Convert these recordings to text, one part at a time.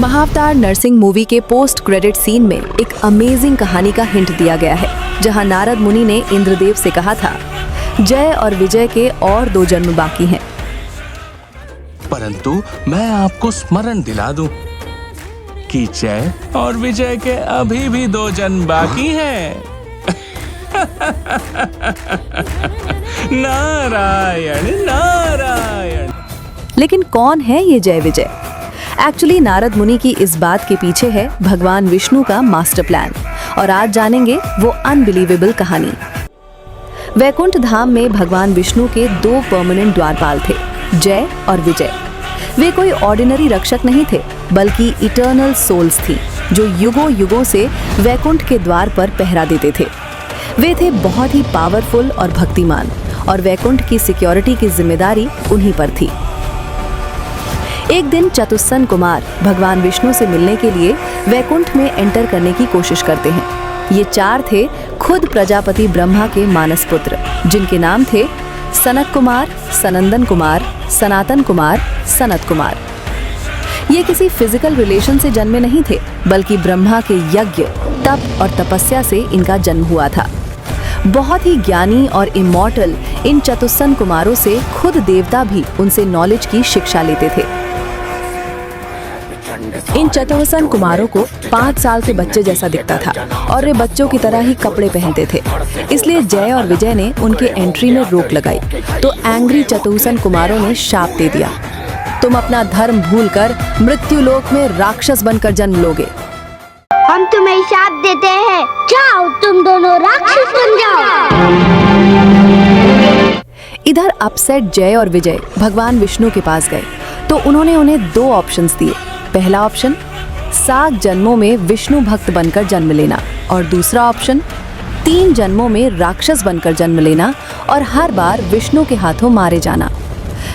महाअवतार Narasimha movie के post credit scene में एक अमेजिंग कहानी का हिंट दिया गया है, जहां नारद मुनि ने इंद्रदेव से कहा था, जय और विजय के और 2 जन्म बाकी हैं। परंतु मैं आपको स्मरण दिला दूं कि जय और विजय के अभी भी 2 जन्म बाकी हैं। नारायण नारायण। लेकिन कौन है ये जय विजय? एक्चुअली नारद मुनि की इस बात के पीछे है भगवान विष्णु का मास्टर प्लान, और आज जानेंगे वो अनबिलीवेबल कहानी। वैकुंठ धाम में भगवान विष्णु के 2 परमानेंट द्वारपाल थे, जय और विजय। वे कोई ऑर्डिनरी रक्षक नहीं थे, बल्कि इटर्नल सोल्स थी, जो युगों युगों से वैकुंठ के द्वार पर पहरा देते थे। वे थे बहुत ही पावरफुल और भक्तिमान, और वैकुंठ की सिक्योरिटी की जिम्मेदारी उन्हीं पर थी। एक दिन चतुस्सन कुमार भगवान विष्णु से मिलने के लिए वैकुंठ में एंटर करने की कोशिश करते हैं। ये 4 थे खुद प्रजापति ब्रह्मा के मानस पुत्र, जिनके नाम थे सनक कुमार, सनंदन कुमार, सनातन कुमार, सनत कुमार। ये किसी फिजिकल रिलेशन से जन्मे नहीं थे, बल्कि ब्रह्मा के यज्ञ, तप और तपस्या से इनका जन्म हुआ था। बहुत ही ज्ञानी और इमॉर्टल इन चतुस्सन कुमारों से खुद देवता भी उनसे नॉलेज की शिक्षा लेते थे। इन चतुस्सन कुमारों को 5 साल के बच्चे जैसा दिखता था, और वे बच्चों की तरह ही कपड़े पहनते थे। इसलिए जय और विजय ने उनके एंट्री में रोक लगाई, तो एंग्री चतुस्सन कुमारों ने शाप दे दिया, तुम अपना धर्म भूलकर मृत्युलोक में राक्षस बनकर जन्म लोगे। हम तुम्हें शाप देते हैं, जाओ तुम दोनों राक्षस बन जाओ। इधर अपसेट जय और विजय भगवान विष्णु के पास गए, तो उन्होंने उन्हें 2 ऑप्शंस दिए। पहला ऑप्शन 7 जन्मों में विष्णु भक्त बनकर जन्म लेना, और दूसरा ऑप्शन 3 जन्मों में राक्षस बनकर जन्म लेना और हर बार विष्णु के हाथों मारे जाना।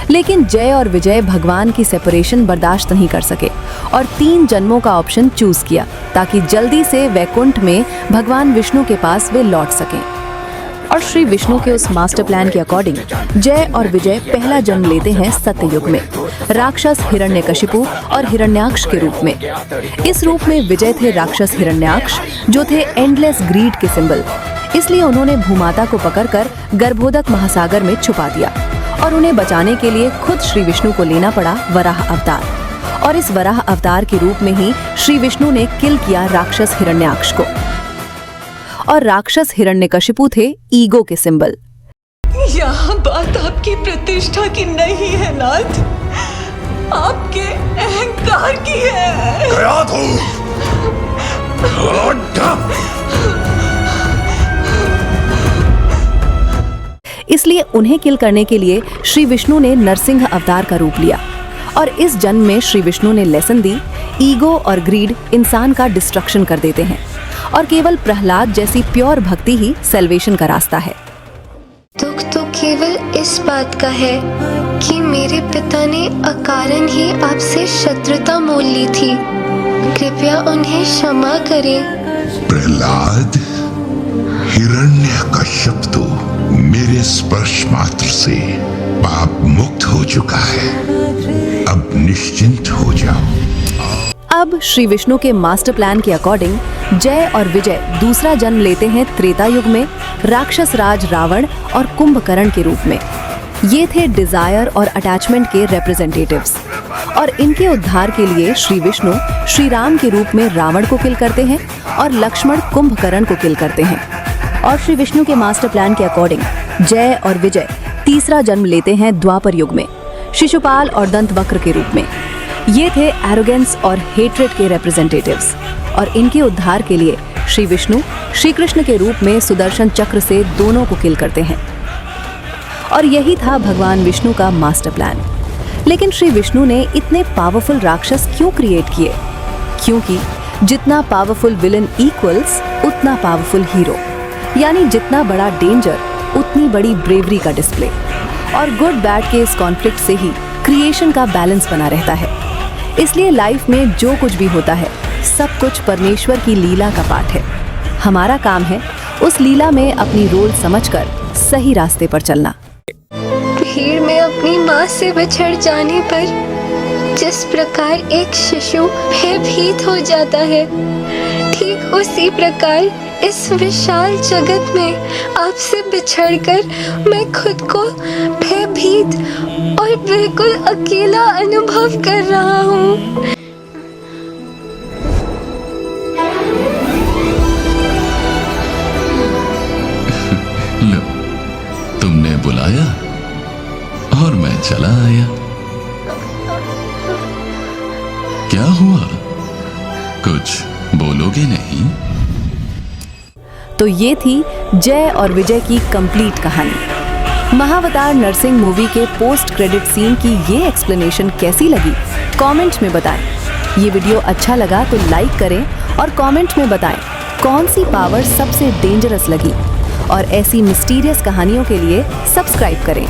लेकिन जय और विजय भगवान की सेपरेशन बर्दाश्त नहीं कर सके और 3 जन्मों का ऑप्शन चूज किया, ताकि जल्दी से वैकुंठ में भगवान विष्णु के पास वे लौट सकें। और श्री विष्णु के उस मास्टर प्लान के अकॉर्डिंग जय और विजय पहला जन्म लेते हैं सत्ययुग में, राक्षस हिरण्यकशिपु और हिरण्याक्ष के रूप में। इस रूप में विजय थे राक्षस हिरण्याक्ष, जो थे एंडलेस ग्रीड के सिंबल। इसलिए उन्होंने भूमाता को पकड़कर गर्भोदक महासागर में छुपा दिया, और उन्हें बचाने के लिए खुद श्री विष्णु को लेना पड़ा वराह अवतार। और इस वराह अवतार के रूप में ही श्री विष्णु ने किल किया राक्षस हिरण्याक्ष को। और राक्षस हिरण्यकशिपु थे ईगो के सिंबल। यहाँ बात आपकी प्रतिष्ठा की नहीं है नाथ, आपके अहंकार की है। गया तो इसलिए उन्हें किल करने के लिए श्री विष्णु ने नरसिंह अवतार का रूप लिया, और इस जन्म में श्री विष्णु ने लेसन दी, ईगो और ग्रीड इंसान का डिस्ट्रक्शन कर देते हैं, और केवल प्रहलाद जैसी प्योर भक्ति ही सेल्वेशन का रास्ता है। दुख तो केवल इस बात का है कि मेरे पिता ने अकारण ही आपसे शत्रुता मोल ली थी, कृपया उन्हें क्षमा करें। प्रहलाद, हिरण्यकश्यप तो मेरे स्पर्श मात्र से पाप मुक्त हो चुका है, अब निश्चिंत हो जाओ। अब श्री विष्णु के मास्टर प्लान के अकॉर्डिंग जय और विजय दूसरा जन्म लेते हैं त्रेता युग में राक्षस राज रावण और कुंभकर्ण के रूप में। ये थे डिजायर और अटैचमेंट के रिप्रेजेंटेटिव्स, और इनके उद्धार के लिए श्री विष्णु श्री राम के रूप में रावण को किल करते हैं और लक्ष्मण कुंभकर्ण को किल करते हैं। और श्री विष्णु के मास्टर प्लान के अकॉर्डिंग जय और विजय तीसरा जन्म लेते हैं द्वापर युग में शिशुपाल और दंतवक्र के रूप में। ये थे एरोगेंस और हेट्रेड के रिप्रेजेंटेटिव्स, और इनके उद्धार के लिए श्री विष्णु श्री कृष्ण के रूप में सुदर्शन चक्र से दोनों को किल करते हैं। और यही था भगवान विष्णु का मास्टर प्लान। लेकिन श्री विष्णु ने इतने पावरफुल राक्षस क्यों क्रिएट किए? क्योंकि जितना पावरफुल विलन इक्वल्स उतना पावरफुल हीरो, यानी जितना बड़ा डेंजर उतनी बड़ी ब्रेवरी का डिस्प्ले। और गुड बैड के इस कॉन्फ्लिक्ट से ही क्रिएशन का बैलेंस बना रहता है। इसलिए लाइफ में जो कुछ भी होता है सब कुछ परमेश्वर की लीला का पार्ट है। हमारा काम है उस लीला में अपनी रोल समझकर सही रास्ते पर चलना। भीड़ में अपनी माँ से बिछड़ जाने पर जिस प्रकार एक शिशु भयभीत हो जाता है, ठीक उसी प्रकार इस विशाल जगत में आपसे बिछड़कर मैं खुद को भयभीत और बिल्कुल अकेला अनुभव कर रहा हूँ। लो, तुमने बुलाया और मैं चला आया। क्या हुआ? कुछ बोलोगे नहीं? तो ये थी जय और विजय की कंप्लीट कहानी। महावतार नरसिंह मूवी के पोस्ट क्रेडिट सीन की ये एक्सप्लेनेशन कैसी लगी कमेंट में बताएं। ये वीडियो अच्छा लगा तो लाइक करें और कमेंट में बताएं कौन सी पावर सबसे डेंजरस लगी, और ऐसी मिस्टीरियस कहानियों के लिए सब्सक्राइब करें।